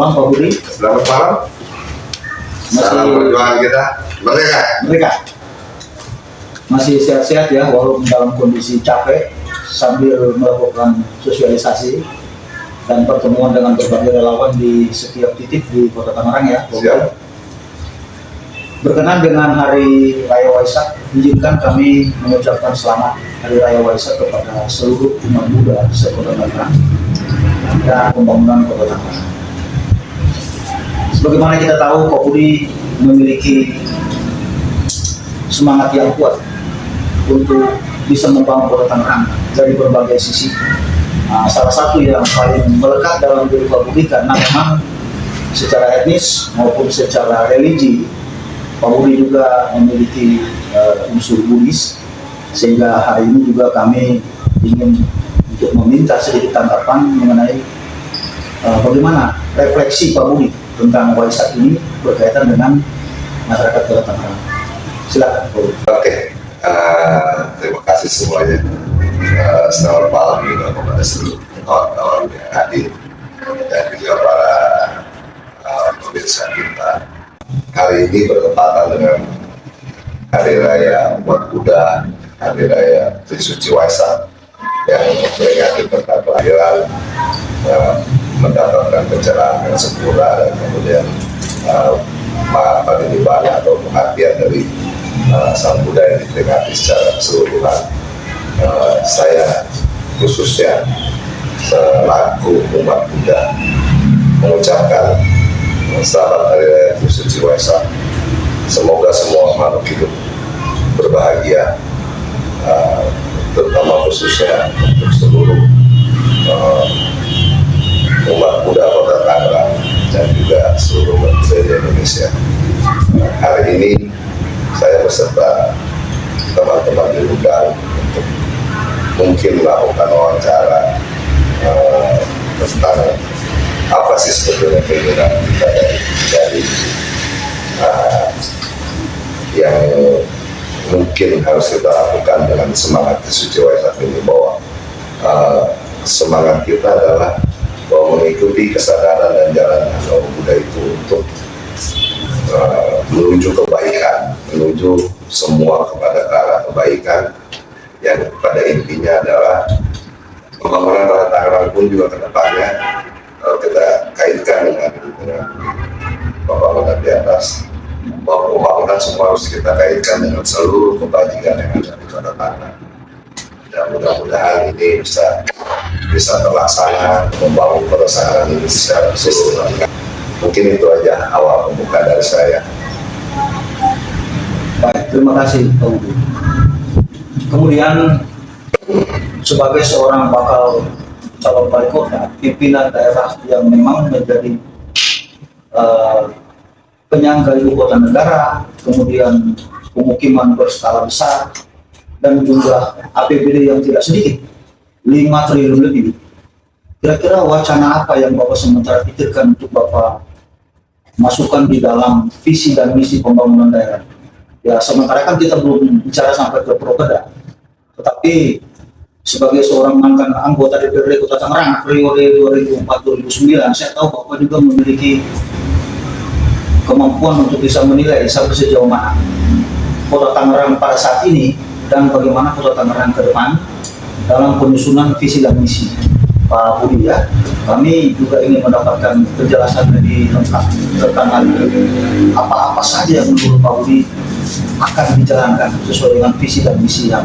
malam Pak Budi. Selamat malam. Salam perjuangan kita merdeka. Merdeka. Masih sehat-sehat ya, walaupun dalam kondisi capek, sambil melakukan sosialisasi dan pertemuan dengan berbagai relawan di setiap titik di Kota Tangerang ya. Siap. Berkenan dengan Hari Raya Waisak, izinkan kami mengucapkan selamat Hari Raya Waisak kepada seluruh umat Buddha di Kota Tangerang dan pembangunan Kota Tangerang. Sebagaimana kita tahu, Pak Budi memiliki semangat yang kuat untuk bisa membangun Kota Tangerang dari berbagai sisi. Nah, salah satu yang paling melekat dalam diri Pak Budi karena memang secara etnis maupun secara religi Pak Budi juga memiliki unsur Buddhis, sehingga hari ini juga kami ingin untuk meminta sedikit tanggapan mengenai bagaimana refleksi Pak Budi tentang Waisak ini berkaitan dengan masyarakat Kota Tangerang. Silakan Pak Budi. Oke, terima kasih semuanya. Selamat malam juga kepada seluruh kawan-kawan yang hadir dan juga para pemirsa kita. Hari ini bertepatan dengan Hari Raya umat Buddha, Hari Raya Trisuci Waisak yang memperingati tentang kelahiran, mendapatkan pencerahan yang sempurna dan kemudian penerimaan atau pengertian dari Sang Buddha yang diperingati secara keseluruhan. Saya khususnya selaku umat Buddha mengucapkan selamat Hari Raya Trisuci Waisak. Semoga semua makhluk hidup berbahagia, terutama khususnya untuk seluruh umat Buddha Kota Tangerang dan juga seluruh umat Buddha di Indonesia. Hari ini saya beserta teman-teman diundang untuk mungkin melakukan wawancara tentang apa sih sebetulnya keinginan kita dari yang mungkin harus kita lakukan dengan semangat Trisuci Waisak ini, bahwa semangat kita adalah bahwa mengikuti kesadaran dan jalan agama Buddha itu untuk menuju kebaikan, menuju semua kepada ke arah kebaikan yang pada intinya adalah pembangunan Kota Tangerang pun juga ke depannya kita kaitkan dengan pembangunan di atas, bahwa pembangunan semua harus kita kaitkan dengan seluruh kebajikan yang ada di Kota Tangerang. Dan mudah-mudahan ini bisa terlaksana, membangun Kota Tangerang ini secara keseluruhan. Mungkin itu aja awal pembuka dari saya. Baik, terima kasih Pak Budi. Kemudian sebagai seorang bakal calon wali kota, pimpinan daerah yang memang menjadi penyangga ibu kota negara, kemudian pemukiman berskala besar, dan jumlah APBD yang tidak sedikit, 5 triliun lebih. Kira-kira wacana apa yang Bapak sementara pikirkan untuk Bapak masukkan di dalam visi dan misi pembangunan daerah? Ya, sementara kan kita belum bicara sampai ke Prokeda, tetapi sebagai seorang mantan anggota DPRD Kota Tangerang periode 2004-2009, saya tahu Bapak juga memiliki kemampuan untuk bisa menilai sampai sejauh mana Kota Tangerang pada saat ini dan bagaimana Kota Tangerang ke depan dalam penyusunan visi dan misi. Pak Budi ya, kami juga ingin mendapatkan penjelasan lebih lengkap tentang hal ini. Apa-apa saja yang menurut Pak Budi akan dijalankan sesuai dengan visi dan misi yang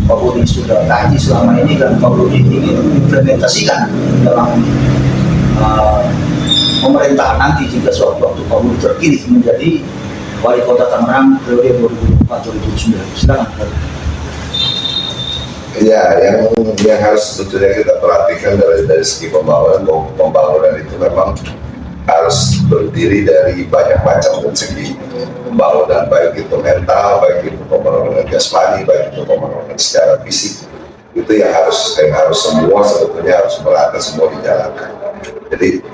Pak Budi sudah kaji selama ini dan Pak Budi ingin implementasikan dalam pemerintahan nanti jika suatu waktu Pak Budi terpilih menjadi wali kota Tangerang periode 2004-2009. Silakan Pak. Ya, yang harus sebetulnya kita perhatikan dari segi pembangunan itu memang harus berdiri dari banyak macam segi pembangunan, baik itu mental, baik itu pembangunan jasmani, baik itu pembangunan secara fisik. Itu yang harus semua sebetulnya harus merata, semua dijalankan. Jadi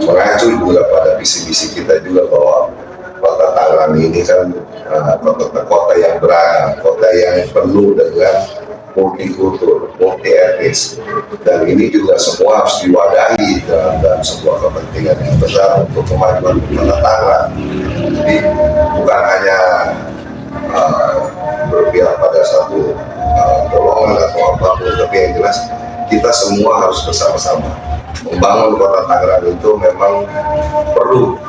mengacu juga pada visi-visi kita juga bahwa Kota Tangerang ini kan kota yang beragam, kota yang penuh dengan multikultur, multi etnis, dan ini juga semua harus diwadahi dalam sebuah kepentingan yang besar untuk kemajuan Kota Tangerang. Jadi bukan hanya berpihak pada satu golongan atau apapun, tapi yang jelas kita semua harus bersama-sama membangun Kota Tangerang. Itu memang perlu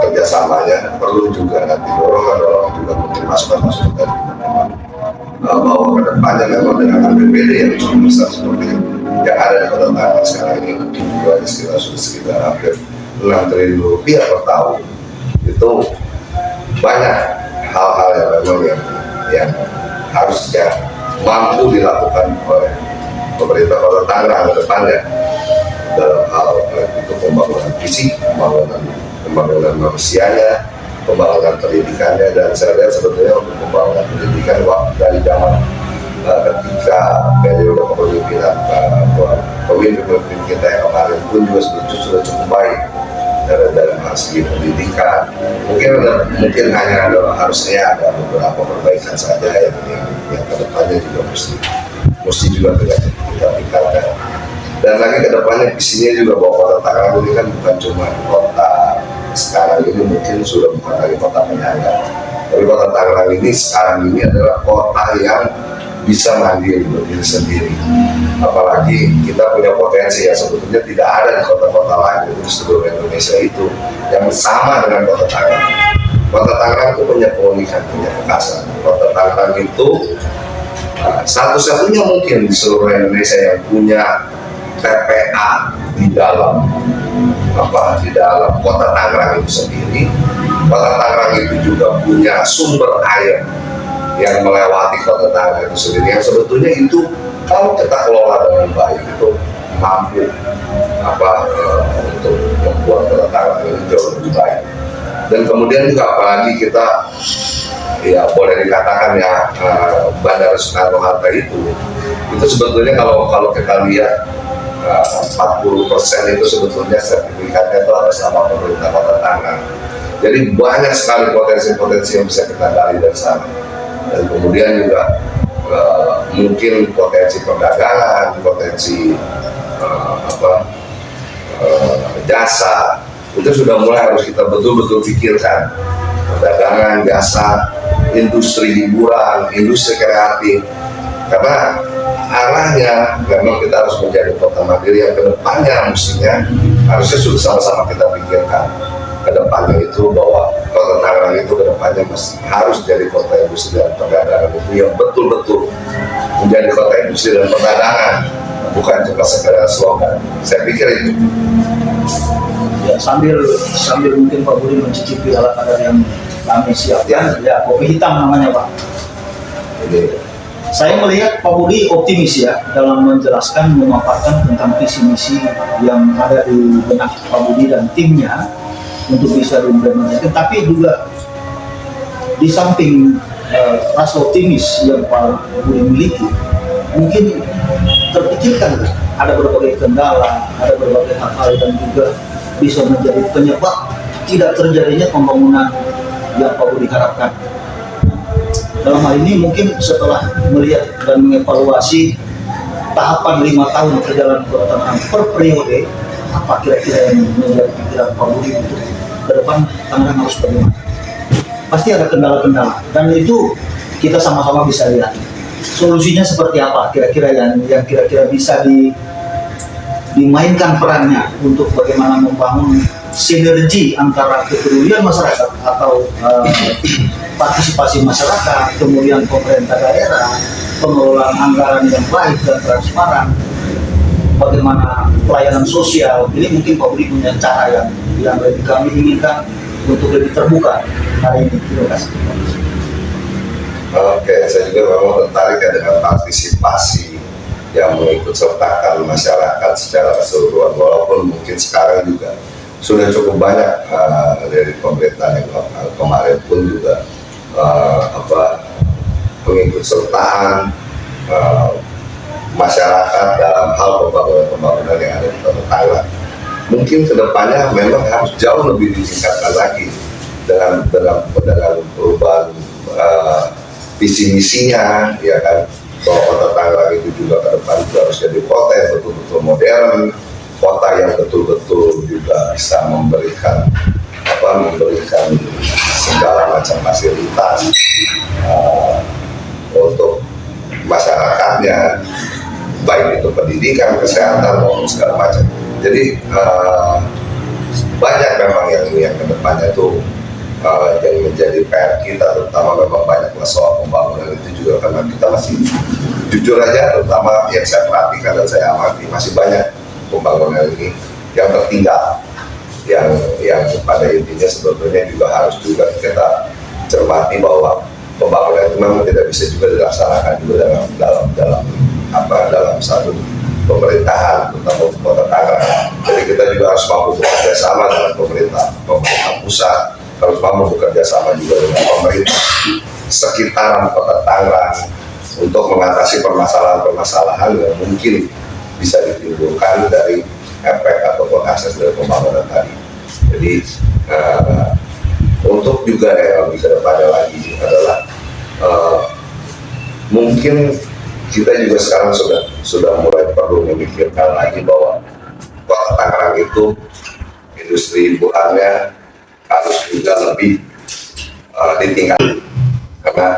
kerjasamanya, perlu juga nanti dorongan juga mungkin masukan-masukan dari teman-teman bahwa kedepannya memang dengan APBD yang cukup besar seperti yang ada di Kota Tangerang sekarang ini, sudah sekitar hampir 6 triliun rupiah per tahun. Itu banyak hal-hal yang memang yang harusnya mampu dilakukan oleh pemerintah Kota Tangerang ke depannya dalam hal itu pembangunan fisik, pembangunan manusianya, pembangunan pendidikannya. Dan saya lihat sebetulnya untuk pembangunan pendidikan dari zaman ketika periode kepemimpinan pemimpin kita yang kemarin pun juga sudah cukup baik dari segi pendidikan. Mungkin hanya harusnya ada beberapa perbaikan saja yang kedepannya juga mesti juga kita tingkatkan. Dan lagi kedepannya visinya juga bahwa Kota Tangerang ini kan bukan cuma kota sekarang ini, mungkin sudah bukan lagi kota penyangga, tapi Kota Tangerang ini sekarang ini adalah kota yang bisa mandiri, berdiri sendiri. Apalagi kita punya potensi yang sebetulnya tidak ada di kota-kota lain di seluruh Indonesia itu yang sama dengan Kota Tangerang. Kota Tangerang itu punya keunikan, punya kekhasan. Kota Tangerang itu satu-satunya mungkin di seluruh Indonesia yang punya TPA di dalam Kota Tangerang itu sendiri. Kota Tangerang itu juga punya sumber air yang melewati Kota Tangerang itu sendiri, yang sebetulnya itu kalau kita kelola dengan baik itu mampu untuk membuat Kota Tangerang ini jauh lebih baik. Dan kemudian juga apalagi kita boleh dikatakan Bandara Soekarno-Hatta itu sebetulnya kalau kita lihat 40% itu sebetulnya sertifikatnya itu atas nama pemerintah Kota Tangerang. Jadi banyak sekali potensi-potensi yang bisa kita gali dari sana. Dan kemudian juga mungkin potensi perdagangan, potensi jasa, itu sudah mulai harus kita betul-betul pikirkan. Perdagangan, jasa, industri hiburan, industri kreatif. Karena arahnya memang kita harus menjadi kota mandiri yang kedepannya mestinya harusnya sudah sama-sama kita pikirkan kedepannya itu bahwa Kota Tangerang itu kedepannya harus jadi kota industri dan perdagangan itu yang betul-betul menjadi kota industri dan perdagangan, bukan cuma sekedar slogan. Saya pikir itu. Ya, sambil mungkin Pak Budi mencicipi ala kadar yang kami siapkan, ya kopi hitam namanya Pak. Jadi, saya melihat Pak Budi optimis ya dalam menjelaskan, memaparkan tentang visi misi yang ada di benak Pak Budi dan timnya untuk bisa diimplementasikan. Tapi juga di samping rasa optimis yang Pak Budi miliki, mungkin terpikirkan ada berbagai kendala, ada berbagai hal-hal dan juga bisa menjadi penyebab tidak terjadinya pembangunan yang Pak Budi harapkan. Dalam hal ini mungkin setelah melihat dan mengevaluasi tahapan 5 tahun perjalanan Kota Tangerang per periode, apa kira-kira yang menjadi pikiran Pak Budi untuk ke depan Tangerang harus bagaimana? Pasti ada kendala-kendala dan itu kita sama-sama bisa lihat. Solusinya seperti apa? Kira-kira yang kira-kira bisa dimainkan perannya untuk bagaimana membangun sinergi antara kepedulian masyarakat atau partisipasi masyarakat, kemudian pemerintah daerah, pengelolaan anggaran yang baik dan transparan, bagaimana pelayanan sosial. Ini mungkin Pak Budi punya cara yang lebih kami inginkan untuk lebih terbuka hari ini. Terima kasih. Oke, saya juga memang tertarik dengan partisipasi yang mengikut sertakan masyarakat secara keseluruhan, walaupun mungkin sekarang juga sudah cukup banyak dari pemerintahan yang kemarin pun juga pengikut sertaan masyarakat dalam hal pembangunan yang ada di Kota Tangerang. Mungkin kedepannya memang harus jauh lebih ditingkatkan lagi dengan perubahan visi misinya, ya kan, bahwa kota Tangerang itu juga ke depan juga harus jadi kota yang betul-betul modern, kota yang betul-betul juga bisa memberikan segala macam fasilitas untuk masyarakatnya, baik itu pendidikan, kesehatan maupun segala macam. Jadi banyak memang yang kedepannya itu yang menjadi PR kita, terutama memang banyak masalah pembangunan itu juga karena kita masih jujur aja, terutama yang saya perhatikan dan saya amati masih banyak pembangunan ini yang tertinggal, yang pada intinya sebetulnya juga harus juga kita cermati bahwa pembangunan itu memang tidak bisa juga dilaksanakan juga dalam satu pemerintahan, terutama untuk kota Tangerang. Jadi kita juga harus mampu bekerja sama dengan pemerintah pusat, harus mampu bekerja sama juga dengan pemerintah sekitaran kota Tangerang untuk mengatasi permasalahan-permasalahan yang mungkin bisa ditimbulkan dari efek ataupun akses dari pembangunan tadi. Jadi untuk juga yang lebih ke depannya lagi adalah mungkin kita juga sekarang sudah mulai perlu memikirkan lagi bahwa kota Tangerang itu industri hiburannya harus juga lebih ditingkatkan, karena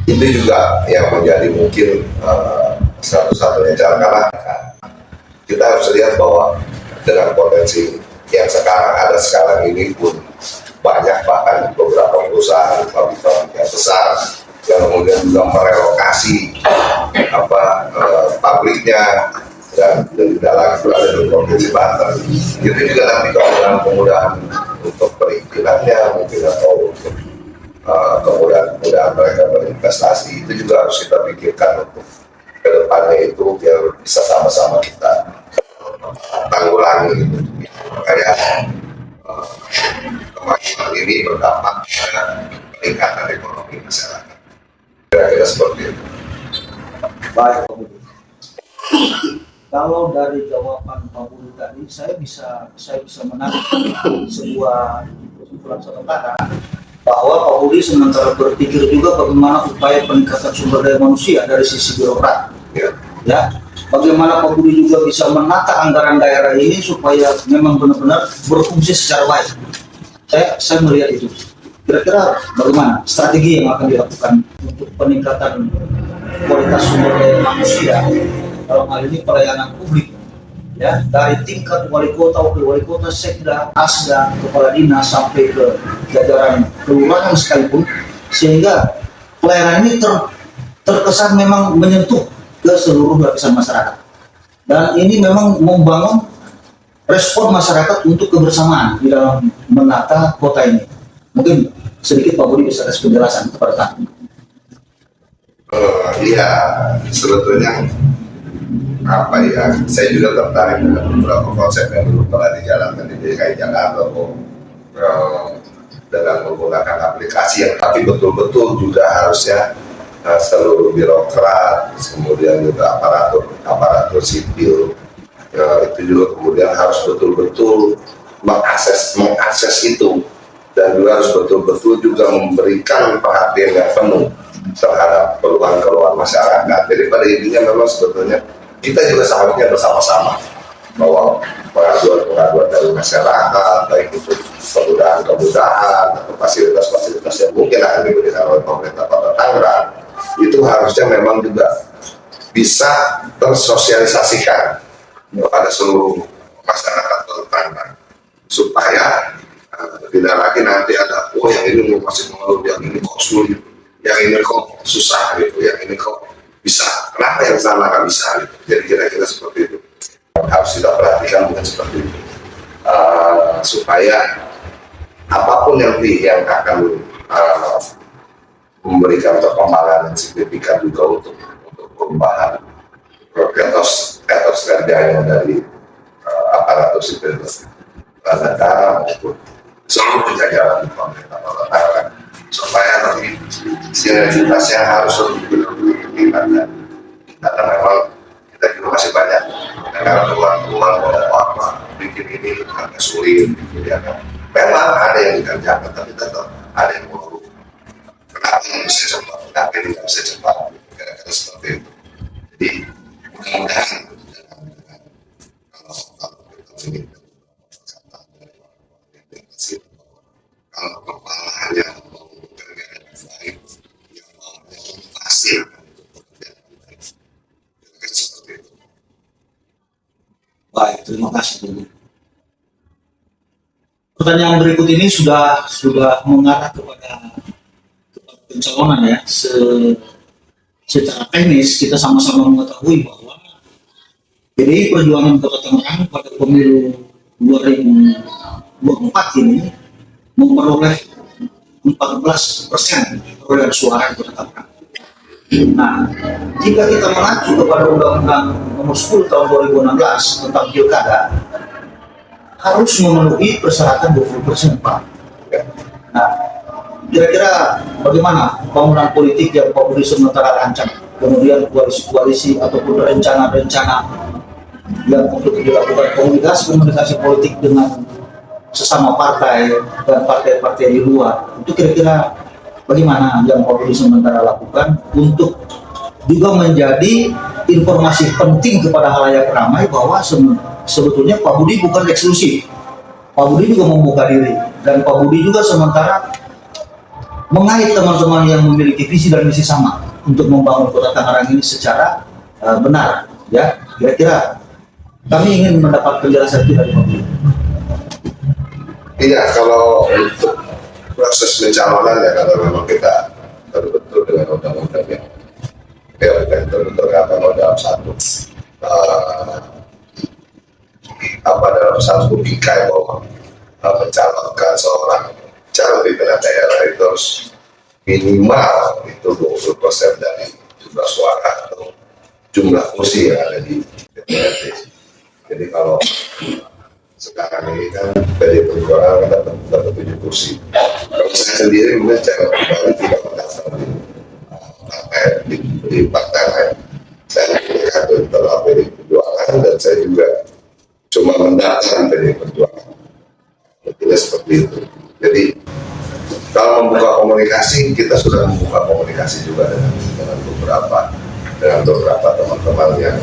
itu juga yang menjadi mungkin satu-satunya cara, karena kita harus lihat bahwa dengan potensi yang sekarang ini pun banyak bahkan beberapa perusahaan pabrik yang besar yang kemudian juga merelokasi pabriknya dan tidak lagi berada di provinsi Banten. Itu juga nanti kemudahan untuk perizinannya mungkin atau untuk kemudahan mereka berinvestasi itu juga harus kita pikirkan untuk kedepannya itu biar bisa sama-sama kita tanggulangi gitu. Makanya kemajuan ini berdampak pada peningkatan ekonomi masyarakat. Kira-kira seperti itu. Baik, Pak Budi. Kalau dari jawaban Pak Budi tadi, saya bisa menarik sebuah kesimpulan sementara bahwa Pak Budi sementara berpikir juga bagaimana upaya peningkatan sumber daya manusia dari sisi birokrat. Ya, bagaimana Pak Budi juga bisa menata anggaran daerah ini supaya memang benar-benar berfungsi secara baik. Saya melihat itu. Kira-kira bagaimana strategi yang akan dilakukan untuk peningkatan kualitas sumber daya manusia dalam hal ini pelayanan publik, ya, dari tingkat wali kota, wakil wali kota, sekda, asda, kepala dinas sampai ke jajaran kelurahan sekalipun, sehingga pelayanan ini terkesan memang menyentuh ke seluruh lapisan masyarakat, dan ini memang membangun respon masyarakat untuk kebersamaan di dalam menata kota ini. Mungkin sedikit Pak Budi bisa kasih penjelasan kepada kami. Iya, sebetulnya saya juga tertarik dengan beberapa konsep yang dulu pernah dijalankan di DKI Jakarta dengan menggunakan aplikasi yang tapi betul-betul juga harusnya seluruh birokrat, kemudian juga aparatur sipil itu juga kemudian harus betul-betul mengakses itu, dan juga harus betul-betul juga memberikan perhatian yang penuh terhadap keluhan-keluhan masyarakat. Jadi pada intinya memang sebetulnya kita juga seharusnya bersama-sama bahwa pengaduan dari masyarakat, baik itu kemudahan atau fasilitas-fasilitas yang mungkin akan diberikan oleh pemerintah Kota Tangerang, itu harusnya memang juga bisa tersosialisasikan kepada seluruh masyarakat Kota Tangerang, supaya tidak lagi nanti ada yang ini masih mengeluh, yang ini kok sulit, yang ini kok susah gitu, yang ini kok bisa, kenapa yang sana nggak bisa gitu. Jadi kira-kira seperti itu harus kita perhatikan, bukan seperti itu, supaya apapun yang akan memberikan perkembangan yang signifikan juga untuk perubahan etos kerjanya dari aparatur sipil negara maupun seluruh jajaran pemerintah Kota Tangerang, supaya nanti sinergitasnya harus lebih ditingkatkan, karena memang kita juga masih banyak dengan keluhan bahwa bikin ini agak sulit gitu ya kan. Memang ada yang dikerjakan, tapi tetap ada yang perlu. Kenapa yang bisa cepat, kenapa yang bisa cepat, kira-kira seperti itu. Kalau kepalanya mau bekerja dengan baik, yang maunya pasti akan bekerja dengan baik. Kira-kira seperti itu. Baik, terima kasih. Pertanyaan berikut ini sudah mengarah kepada pencalonan ya. Secara teknis kita sama-sama mengetahui bahwa PDI Perjuangan Kota Tangerang pada pemilu 2024 ini memperoleh 14% perolehan suara di Kota Tangerang. Nah, jika kita mengacu kepada Undang-Undang Nomor 10 Tahun 2016 tentang Pilkada, harus memenuhi persyaratan 20%, Pak. Nah, kira-kira bagaimana bangunan politik yang Pak Budi sementara rancang, kemudian koalisi-koalisi ataupun rencana-rencana yang untuk dilakukan komunikasi politik dengan sesama partai dan partai-partai di luar, itu kira-kira bagaimana yang Pak Budi sementara lakukan untuk juga menjadi informasi penting kepada halayak ramai bahwa sebetulnya Pak Budi bukan eksklusif. Pak Budi juga membuka diri, dan Pak Budi juga sementara mengait teman-teman yang memiliki visi dan misi sama untuk membangun Kota Tangerang ini secara benar. Ya, kira-kira kami ingin mendapat penjelasan itu dari Pak Budi. Iya, kalau untuk proses pencalonan ya, kalau memang kita betul-betul dengan undang-undang yang terkata dalam satu dalam satu pikai bahwa mencalonkan seorang calon pimpinan daerah itu harus minimal itu 20% dari jumlah suara atau jumlah kursi yang ada di DPRD. Jadi kalau sekarang ini kan PDI Perjuangan dapat 7 kursi. Kalau saya sendiri mungkin cara pribadi tidak mendaftar di partai lain. Saya punya kartu internal PDI Perjuangan dan saya juga cuma mendaftar di PDI Perjuangan. Tidak seperti itu. Jadi kalau membuka komunikasi, kita sudah membuka komunikasi juga dengan beberapa teman-teman yang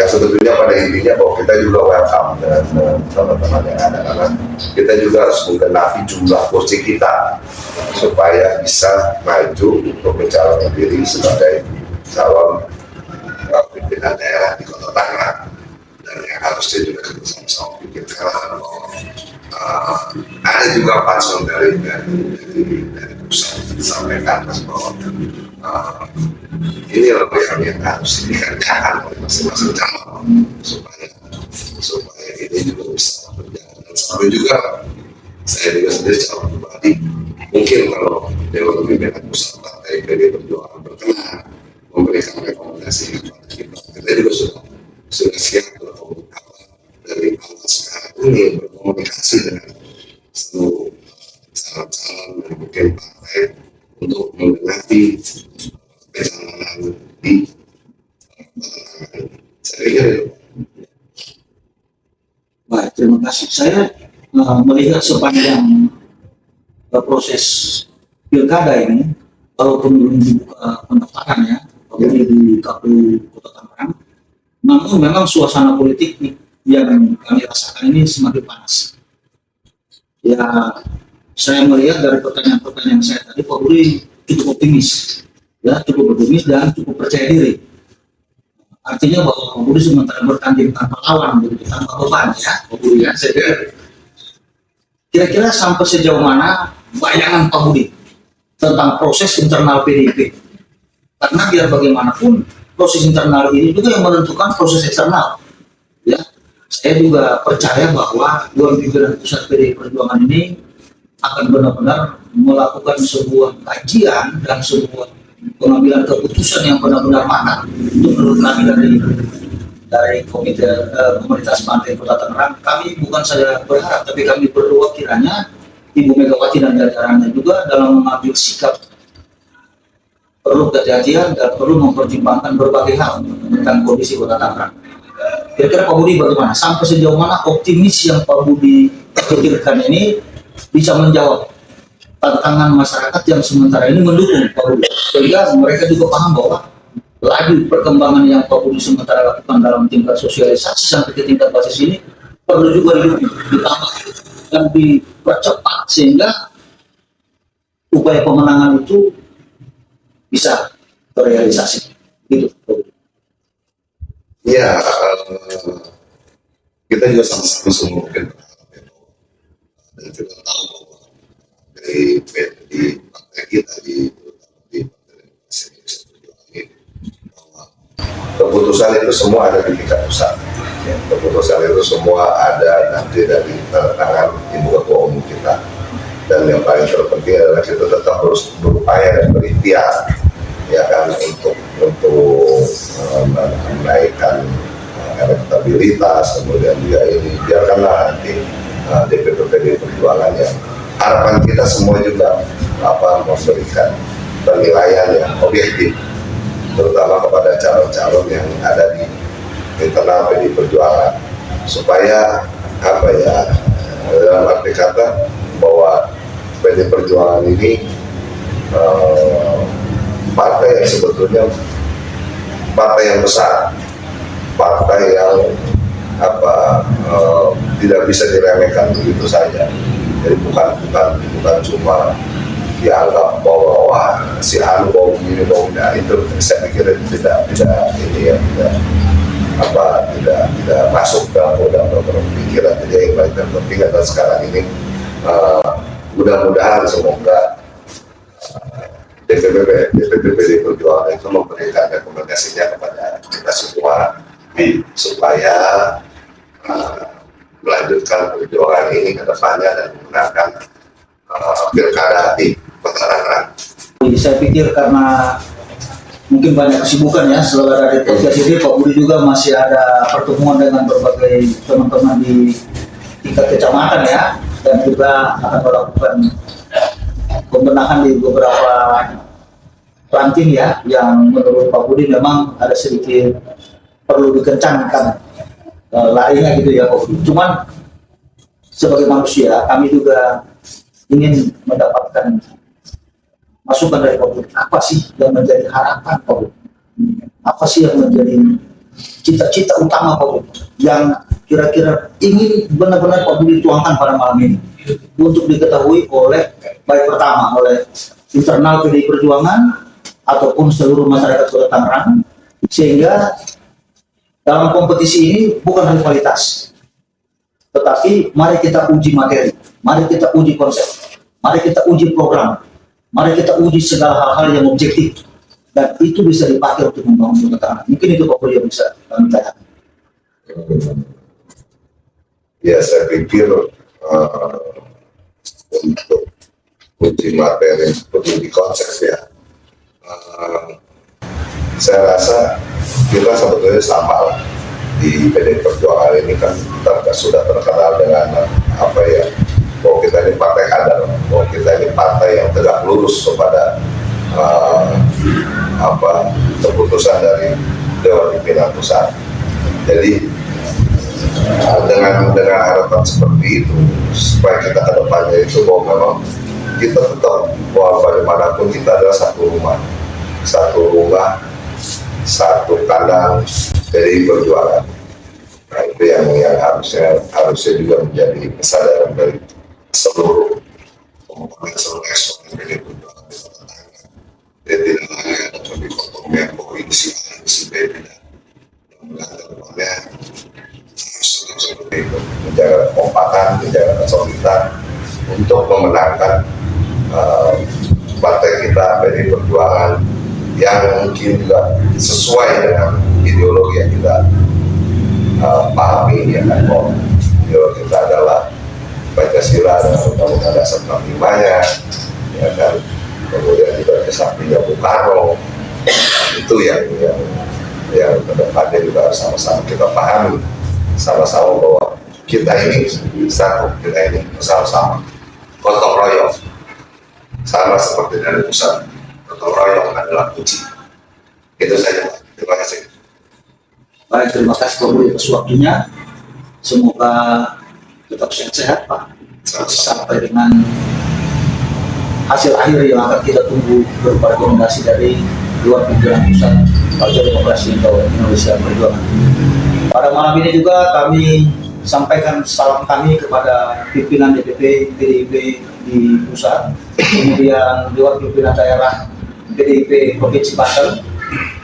sebetulnya pada intinya bahwa kita juga welcome dengan teman-teman yang ada, karena kita juga harus menggenapi jumlah kursi kita supaya bisa maju untuk mencalonkan diri sebagai calon pimpinan daerah di Kota Tangerang. Dan yang harusnya juga kita sama-sama pikirkan ada juga patsun dari pusat disampaikan bahwa ini lebih yang harus dikerjakan oleh masing-masing calon supaya ini juga bisa berjalan. Dan sampai juga saya juga sendiri calon pribadi, mungkin kalau Dewan Pimpinan Pusat Partai PDI Perjuangan berkenan memberikan rekomendasi kepada kita juga sudah siap dari awal sekarang ini berkomunikasi dengan seluruh calon-calon dan mungkin partai untuk menggenapi pencalonan di saya pikir itu. Baik, terima kasih. Saya melihat sepanjang proses pilkada ini, walaupun belum dibuka pendaftaran ya, apalagi di KPU Kota Tangerang, namun memang suasana politik yang kami rasakan ini semakin panas. Ya, saya melihat dari pertanyaan-pertanyaan saya tadi, Pak Budi cukup optimis, ya, cukup optimis dan cukup percaya diri. Artinya bahwa Pak Budi sementara bertanding tanpa lawan, begitu, tanpa beban, ya, Pak Budi. Ya, saya kira-kira sampai sejauh mana bayangan Pak Budi tentang proses internal PDIP? Karena biar bagaimanapun proses internal ini juga yang menentukan proses eksternal. Ya, saya juga percaya bahwa Dewan Pimpinan Pusat PDI Perjuangan ini akan benar-benar melakukan sebuah kajian dan sebuah pengambilan keputusan yang benar-benar matang. Untuk menurut kami dari Komunitas Pantai Kota Tangerang, kami bukan saja berharap, tapi kami berdoa kiranya Ibu Megawati dan jajarannya juga dalam mengambil sikap perlu kehati-hatian dan perlu mempertimbangkan berbagai hal tentang kondisi Kota Tangerang. Kira-kira Pak Budi bagaimana? Sampai sejauh mana optimis yang Pak Budi pikirkan ini bisa menjawab tantangan masyarakat yang sementara ini mendukung Pak Budi? Sehingga mereka juga paham bahwa laju perkembangan yang Pak Budi sementara lakukan dalam tingkat sosialisasi sampai ke tingkat basis ini perlu juga ditambah dan dipercepat sehingga upaya pemenangan itu bisa terrealisasi. Gitu. Ya, kita juga sama-sama semua mungkin dan kita tahu bahwa di partai kita di bahwa keputusan itu semua ada di tingkat pusat. Ya, keputusan itu semua ada nanti dari tangan ibu ketua umum kita. Dan yang paling terpenting adalah kita tetap harus berupaya dan berikhtiar, ya kan, untuk menaikkan elektabilitas, kemudian juga ini biarkanlah nanti DPP PDI Perjuangan yang harapan kita semua juga memberikan penilaian yang objektif, terutama kepada calon-calon yang ada di internal PDI Perjuangan, supaya dalam arti kata bahwa PDI Perjuangan ini partai yang sebetulnya partai yang besar, partai yang tidak bisa diremehkan begitu saja. Jadi bukan cuma dianggap bahwa si Anu bau begini bau tidak, itu saya pikir tidak masuk dalam pemikiran. Jadi yang paling terpenting adalah sekarang ini mudah-mudahan semoga DPP PDI Perjuangan itu memberikan rekomendasinya kepada kita semua supaya melanjutkan perjuangan ini ke depannya dan menggunakan pilkada di Kota Tangerang. Saya pikir karena mungkin banyak kesibukan ya, setelah dari podcast ini Pak Budi juga masih ada pertemuan dengan berbagai teman-teman di tingkat kecamatan ya, dan juga akan melakukan pembenahan di beberapa ranting ya, yang menurut Pak Budi memang ada sedikit perlu dikencangkan lainnya gitu ya Pak Budi. Cuman sebagai manusia kami juga ingin mendapatkan masukan dari Pak Budi. Apa sih yang menjadi harapan Pak Budi? Apa sih yang menjadi cita-cita utama Pak Budi yang kira-kira ingin benar-benar Pak Budi tuangkan pada malam ini untuk diketahui oleh baik pertama oleh internal PDI Perjuangan ataupun seluruh masyarakat Kota Tangerang, sehingga dalam kompetisi ini bukan hanya kualitas, tetapi mari kita uji materi, mari kita uji konsep, mari kita uji program, mari kita uji segala hal-hal yang objektif, dan itu bisa dipakai untuk membangun Kota Tangerang. Mungkin itu Pak Budi yang bisa kami tanyakan. Ya, saya pikir untuk uji materi seperti di konsep ya, saya rasa kita sebetulnya sama lah. Di PDI Perjuangan ini kan kita sudah terkenal dengan bahwa kita ini partai kader, bahwa kita ini partai yang tegak lurus kepada keputusan dari Dewan Pimpinan Pusat. Jadi dengan harapan seperti itu, supaya kita ke depannya itu bahwa memang kita tetap bahwa bagaimanapun kita adalah satu rumah, satu kandang dari Perjuangan. Nah, itu yang harusnya juga menjadi kesadaran dari seluruh komponen seluruh ekspor dari Perjuangan. Jadi tidak hanya dapat dikotomi bahwa ini si B tidak. Kemudian seperti itu, menjaga kekompakan, menjaga kesulitan untuk memenangkan partai kita PDI Perjuangan yang mungkin juga sesuai dengan ideologi yang kita pahami, ya kan, bahwa ideologi kita adalah Pancasila dan Undang-Undang Dasar 45-nya, ya kan, kemudian juga di sampingnya Bung Karno. Itu yang kedepannya juga harus sama-sama kita pahami, sama-sama bahwa kita ini satu, kita ini bersama-sama gotong royong, sama seperti dari pusat. Gotong royong adalah kunci. Itu saja. Terima kasih. Baik, terima kasih Pak Budi atas waktunya. Semoga tetap sehat-sehat Pak, sampai dengan hasil akhir yang akan kita tunggu berupa rekomendasi dari Dewan Pimpinan Pusat Partai Demokrasi Indonesia Perjuangan. Pada malam ini juga kami sampaikan salam kami kepada pimpinan DPP PDIP di pusat, kemudian Dewan Pimpinan Daerah PDIP Provinsi Banten,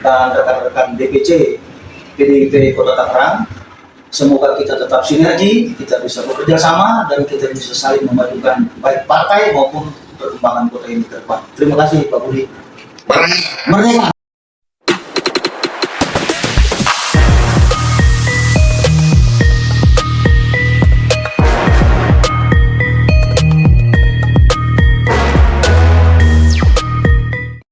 dan rekan-rekan DPC PDIP Kota Tangerang. Semoga kita tetap sinergi, kita bisa bekerja sama, dan kita bisa saling memajukan baik partai maupun perkembangan kota ini ke depan. Terima kasih Pak Budi. Merdeka!